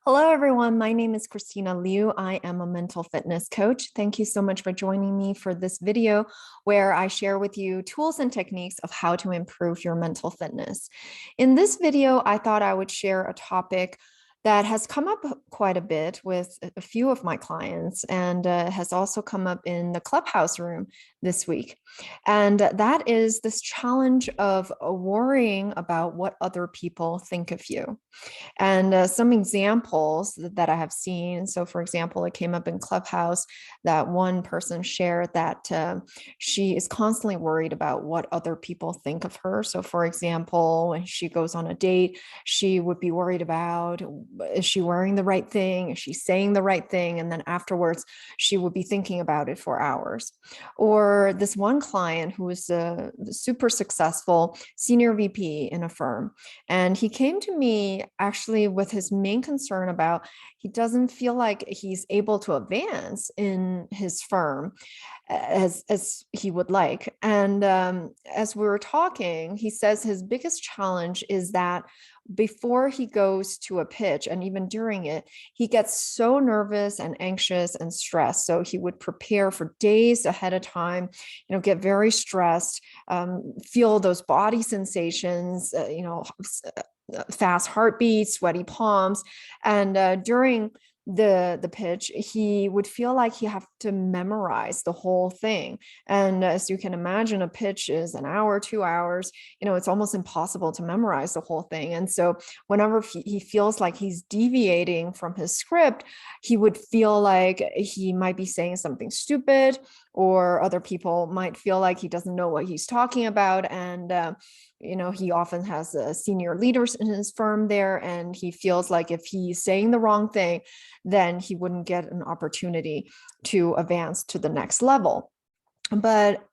Hello, everyone. My name is Christina Liu. I am a mental fitness coach. Thank you so much for joining me for this video where I share with you tools and techniques of how to improve your mental fitness. In this video, I thought I would share a topic that has come up quite a bit with a few of my clients and has also come up in the clubhouse room this week. And that is this challenge of worrying about what other people think of you. And some examples that I have seen. So, for example, it came up in Clubhouse that one person shared that she is constantly worried about what other people think of her. So, for example, when she goes on a date, she would be worried about, is she wearing the right thing? Is she saying the right thing? And then afterwards, she would be thinking about it for hours. Or this one client who was a super successful senior VP in a firm. And he came to me actually with his main concern about he doesn't feel like he's able to advance in his firm as he would like. And as we were talking, he says his biggest challenge is that before he goes to a pitch and even during it, he gets so nervous and anxious and stressed. So he would prepare for days ahead of time, get very stressed, feel those body sensations, fast heartbeats, sweaty palms. And during the pitch, he would feel like he have to memorize the whole thing. And as you can imagine, a pitch is an hour, 2 hours, it's almost impossible to memorize the whole thing. And so whenever he feels like he's deviating from his script, he would feel like he might be saying something stupid, or other people might feel like he doesn't know what he's talking about. And he often has senior leaders in his firm there, and he feels like if he's saying the wrong thing, then he wouldn't get an opportunity to advance to the next level. But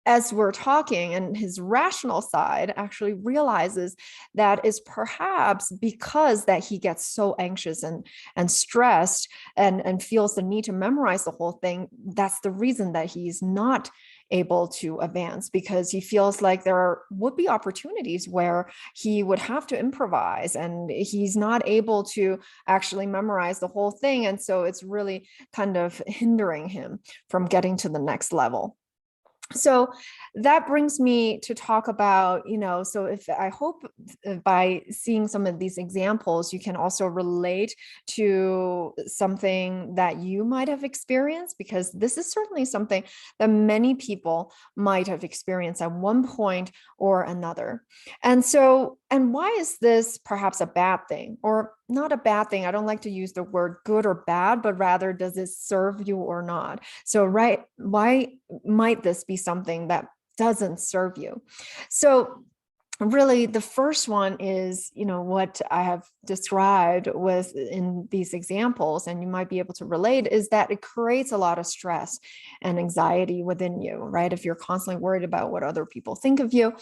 as we're talking, and his rational side actually realizes that is perhaps because that he gets so anxious and stressed and feels the need to memorize the whole thing. That's the reason that he's not able to advance, because he feels like there would be opportunities where he would have to improvise and he's not able to actually memorize the whole thing. And so it's really kind of hindering him from getting to the next level. So that brings me to talk about, so if I hope by seeing some of these examples, you can also relate to something that you might have experienced, because this is certainly something that many people might have experienced at one point or another. And why is this perhaps a bad thing, or not a bad thing? I don't like to use the word good or bad, but rather, does it serve you or not? So, right, why might this be something that doesn't serve you? So really, the first one is, what I have described with in these examples, and you might be able to relate, is that it creates a lot of stress and anxiety within you, right? If you're constantly worried about what other people think of you,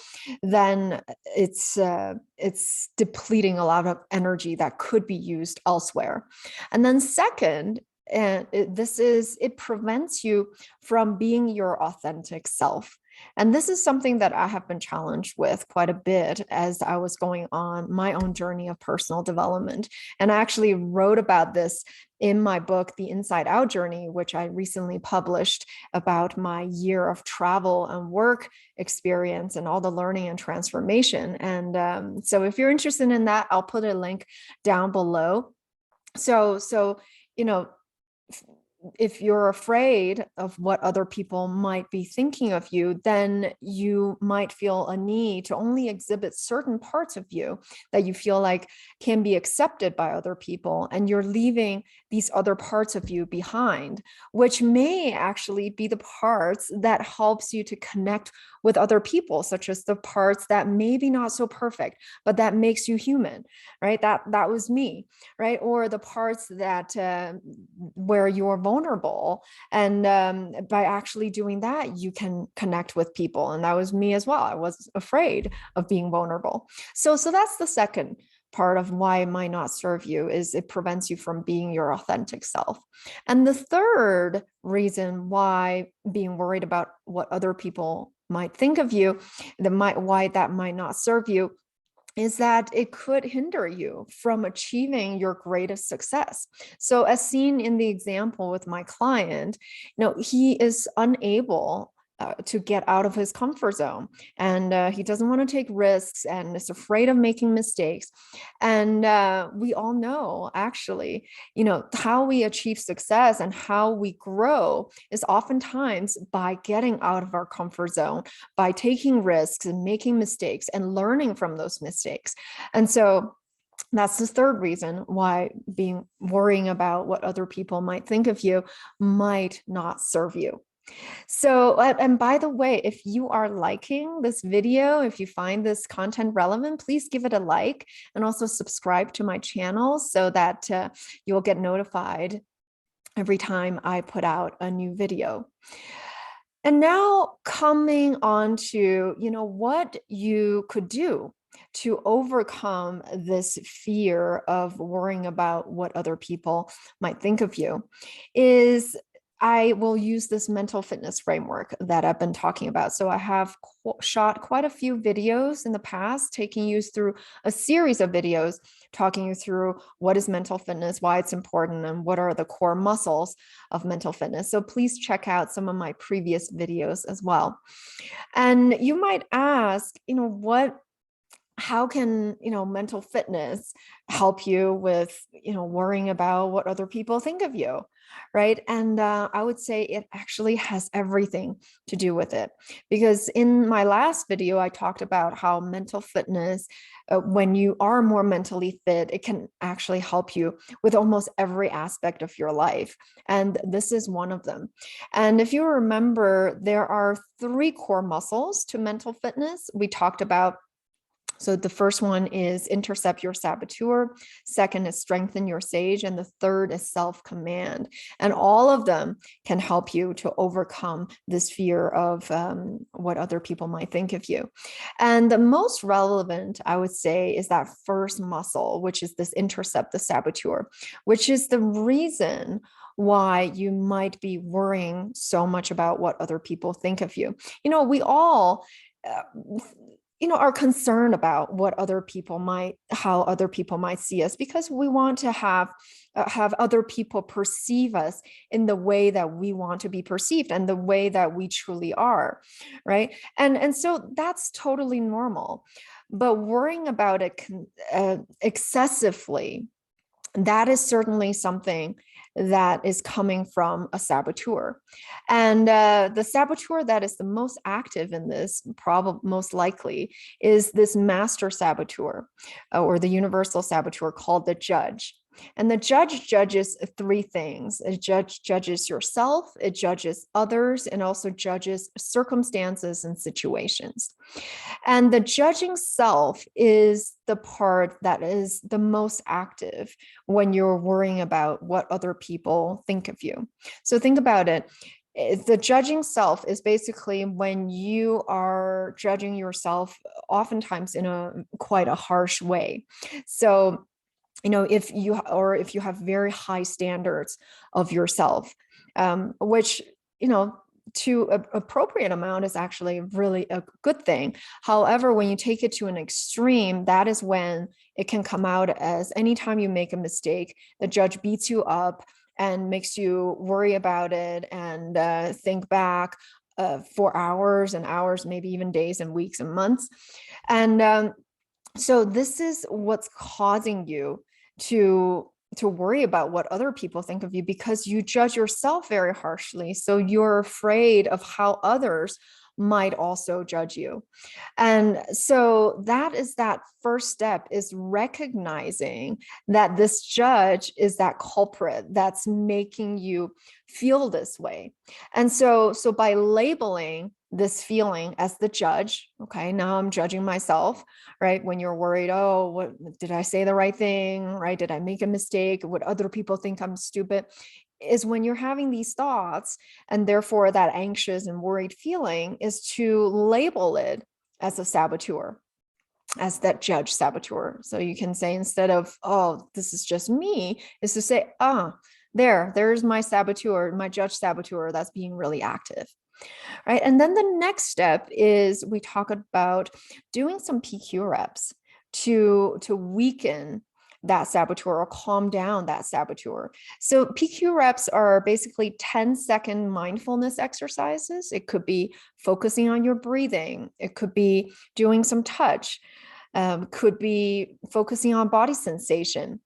then it's depleting a lot of energy that could be used elsewhere. And then second, and it prevents you from being your authentic self. And this is something that I have been challenged with quite a bit as I was going on my own journey of personal development. And I actually wrote about this in my book, The Inside Out Journey, which I recently published, about my year of travel and work experience and all the learning and transformation. And so if you're interested in that, I'll put a link down below. So, if you're afraid of what other people might be thinking of you, then you might feel a need to only exhibit certain parts of you that you feel like can be accepted by other people. And you're leaving these other parts of you behind, which may actually be the parts that helps you to connect with other people, such as the parts that maybe not so perfect, but that makes you human, right? That was me, right? Or the parts that where you're vulnerable, and by actually doing that, you can connect with people. And that was me as well. I was afraid of being vulnerable. So that's the second part of why it might not serve you, is it prevents you from being your authentic self. And the third reason why being worried about what other people might think of you, why that might not serve you, is that it could hinder you from achieving your greatest success. So as seen in the example with my client, he is unable to get out of his comfort zone, and he doesn't want to take risks and is afraid of making mistakes. And we all know, actually, how we achieve success and how we grow is oftentimes by getting out of our comfort zone, by taking risks and making mistakes and learning from those mistakes. And so that's the third reason why worrying about what other people might think of you might not serve you. So, and by the way, if you are liking this video, if you find this content relevant, please give it a like and also subscribe to my channel so that you'll get notified every time I put out a new video. And now coming on to, what you could do to overcome this fear of worrying about what other people might think of you is I will use this mental fitness framework that I've been talking about. So I have shot quite a few videos in the past, taking you through a series of videos, talking you through what is mental fitness, why it's important, and what are the core muscles of mental fitness. So please check out some of my previous videos as well. And you might ask, how can mental fitness help you with worrying about what other people think of you, right? And I would say it actually has everything to do with it, because in my last video I talked about how mental fitness, when you are more mentally fit, it can actually help you with almost every aspect of your life, and this is one of them. And if you remember, there are 3 core muscles to mental fitness we talked about. So the first one is intercept your saboteur, second is strengthen your sage, and the third is self-command. And all of them can help you to overcome this fear of what other people might think of you. And the most relevant, I would say, is that first muscle, which is this intercept the saboteur, which is the reason why you might be worrying so much about what other people think of you. We all are concerned about how other people might see us, because we want to have other people perceive us in the way that we want to be perceived and the way that we truly are, right? And so that's totally normal. But worrying about it excessively, that is certainly something that is coming from a saboteur. And the saboteur that is the most active in this, probably most likely, is this master saboteur, or the universal saboteur, called the judge. And the judge judges 3 things. It judges yourself, it judges others, and also judges circumstances and situations. And the judging self is the part that is the most active when you're worrying about what other people think of you. So think about it. The judging self is basically when you are judging yourself, oftentimes in quite a harsh way. So if you have very high standards of yourself, which to an appropriate amount is actually really a good thing. However, when you take it to an extreme, that is when it can come out as anytime you make a mistake, the judge beats you up and makes you worry about it and think back for hours and hours, maybe even days and weeks and months. And so this is what's causing you to worry about what other people think of you, because you judge yourself very harshly. So you're afraid of how others might also judge you. And so that first step, is recognizing that this judge is that culprit that's making you feel this way. And so by labeling this feeling as the judge, okay, now I'm judging myself, right? When you're worried, oh, what did I say the right thing, right? Did I make a mistake? Would other people think I'm stupid? Is when you're having these thoughts, and therefore that anxious and worried feeling, is to label it as a saboteur, as that judge saboteur. So you can say, instead of, oh, this is just me, is to say, there's my saboteur, my judge saboteur that's being really active. Right. And then the next step is we talk about doing some PQ reps. to weaken that saboteur or calm down that saboteur. So PQ reps are basically 10-second mindfulness exercises. It could be focusing on your breathing. It could be doing some touch. Could be focusing on body sensation.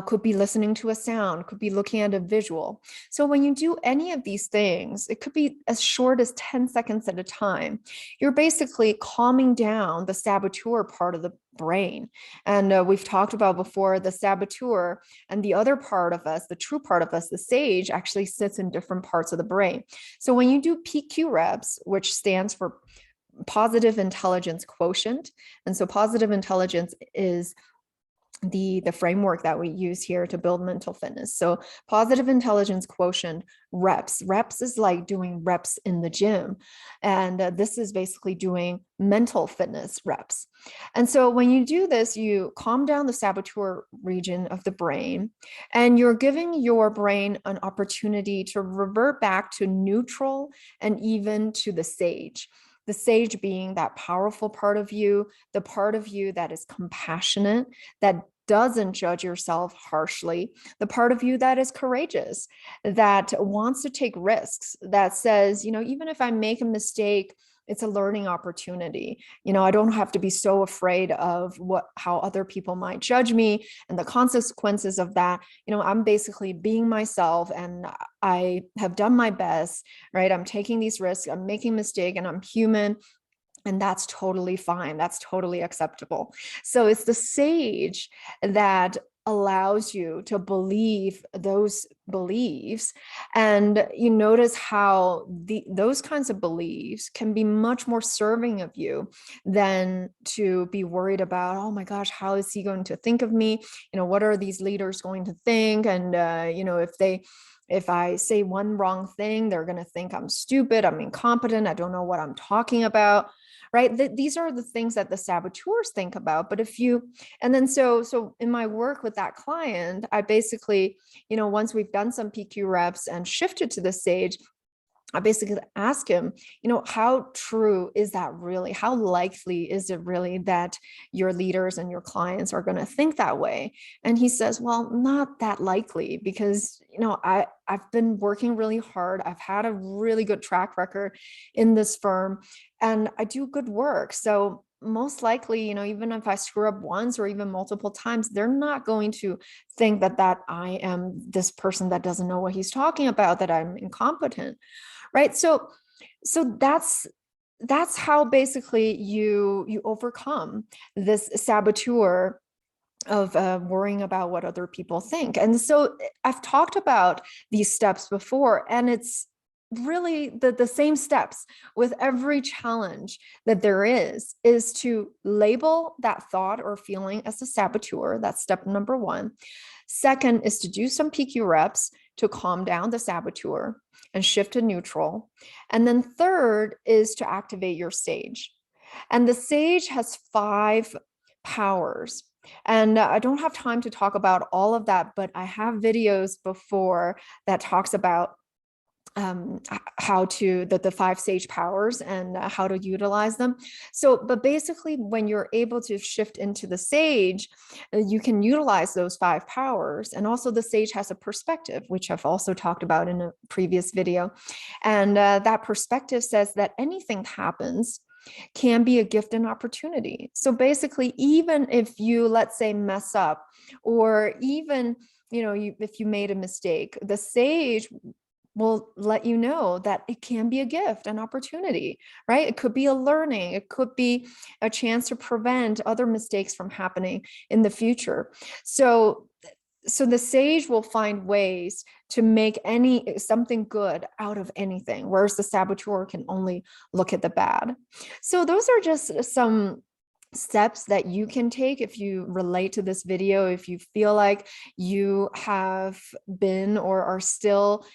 Could be listening to a sound, could be looking at a visual. So when you do any of these things, it could be as short as 10 seconds at a time. You're basically calming down the saboteur part of the brain. And we've talked about before, the saboteur and the other part of us, the true part of us, the sage, actually sits in different parts of the brain. So when you do PQ reps, which stands for positive intelligence quotient, and so positive intelligence is the framework that we use here to build mental fitness. So positive intelligence quotient reps is like doing reps in the gym. And this is basically doing mental fitness reps. And so when you do this, you calm down the saboteur region of the brain, and you're giving your brain an opportunity to revert back to neutral and even to the sage. The sage being that powerful part of you, the part of you that is compassionate, that doesn't judge yourself harshly, the part of you that is courageous, that wants to take risks, that says, even if I make a mistake, it's a learning opportunity. I don't have to be so afraid of how other people might judge me and the consequences of that. I'm basically being myself, and I have done my best, right? I'm taking these risks, I'm making a mistake, and I'm human. And that's totally fine. That's totally acceptable. So it's the sage that allows you to believe those beliefs. And you notice how those kinds of beliefs can be much more serving of you than to be worried about, oh my gosh, how is he going to think of me? What are these leaders going to think? And, if I say one wrong thing, they're going to think I'm stupid, I'm incompetent, I don't know what I'm talking about, right? These are the things that the saboteurs think about. But so in my work with that client, I basically, once we've done some PQ reps and shifted to the sage, I basically ask him, how true is that really? How likely is it really that your leaders and your clients are going to think that way? And he says, well, not that likely, because, I've been working really hard. I've had a really good track record in this firm, and I do good work. So most likely, even if I screw up once or even multiple times, they're not going to think that I am this person that doesn't know what he's talking about, that I'm incompetent. Right. So that's how basically you overcome this saboteur of worrying about what other people think. And so I've talked about these steps before, and it's really the same steps with every challenge that there is to label that thought or feeling as a saboteur. That's step number one. Second is to do some PQ reps to calm down the saboteur and shift to neutral. And then third is to activate your sage. And the sage has 5 powers. And I don't have time to talk about all of that, but I have videos before that talks about how to the 5 sage powers and how to utilize them. So, but basically when you're able to shift into the sage, you can utilize those 5 powers. And also the sage has a perspective, which I've also talked about in a previous video. And that perspective says that anything that happens can be a gift and opportunity. So basically, even if you, let's say, mess up, or even, if you made a mistake, the sage will let you know that it can be a gift, an opportunity, right? It could be a learning. It could be a chance to prevent other mistakes from happening in the future. So the sage will find ways to make something good out of anything, whereas the saboteur can only look at the bad. So those are just some steps that you can take if you relate to this video, if you feel like you have been or are still,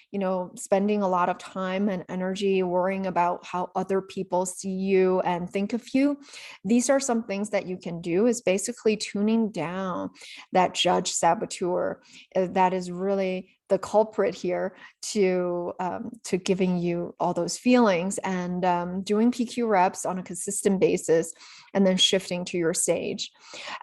spending a lot of time and energy worrying about how other people see you and think of you. These are some things that you can do, is basically tuning down that judge saboteur that is really culprit here to giving you all those feelings, and doing PQ reps on a consistent basis, and then shifting to your sage.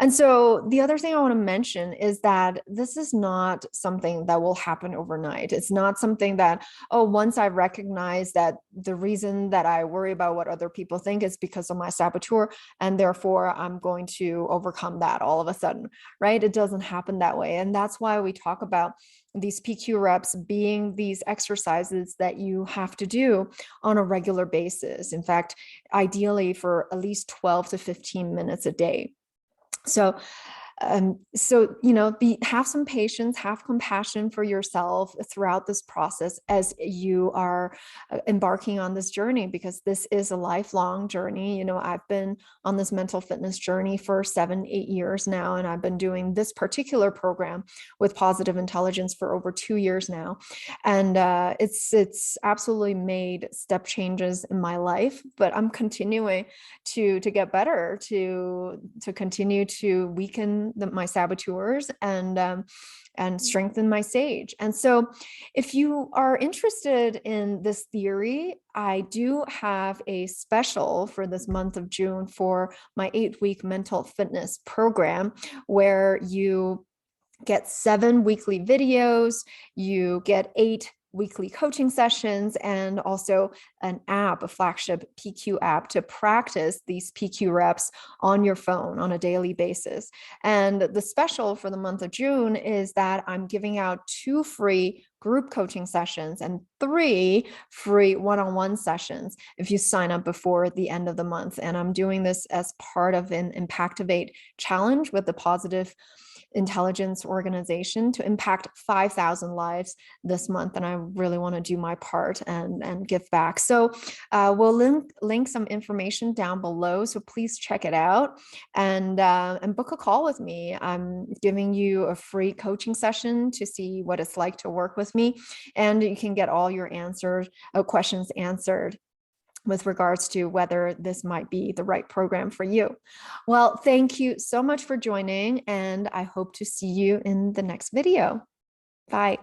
And so the other thing I want to mention is that this is not something that will happen overnight. It's not something that, oh, once I recognize that the reason that I worry about what other people think is because of my saboteur, and therefore I'm going to overcome that all of a sudden, right? It doesn't happen that way. And that's why we talk about these PQ reps being these exercises that you have to do on a regular basis. In fact, ideally for at least 12 to 15 minutes a day. So have some patience, have compassion for yourself throughout this process as you are embarking on this journey, because this is a lifelong journey. I've been on this mental fitness journey for 7-8 years now, and I've been doing this particular program with Positive Intelligence for over 2 years now. And it's absolutely made step changes in my life, but I'm continuing to get better, to continue to weaken my saboteurs and strengthen my sage. And so if you are interested in this theory, I do have a special for this month of June for my 8-week mental fitness program, where you get 7 weekly videos, you get 8 weekly coaching sessions, and also an app, a flagship PQ app, to practice these PQ reps on your phone on a daily basis. And the special for the month of June is that I'm giving out 2 free group coaching sessions and 3 free one-on-one sessions if you sign up before the end of the month. And I'm doing this as part of an Impactivate challenge with the Positive Intelligence organization to impact 5,000 lives this month. And I really want to do my part and give back. So we'll link some information down below. So please check it out and book a call with me. I'm giving you a free coaching session to see what it's like to work with me. And you can get all your questions answered with regards to whether this might be the right program for you. Well, thank you so much for joining, and I hope to see you in the next video. Bye.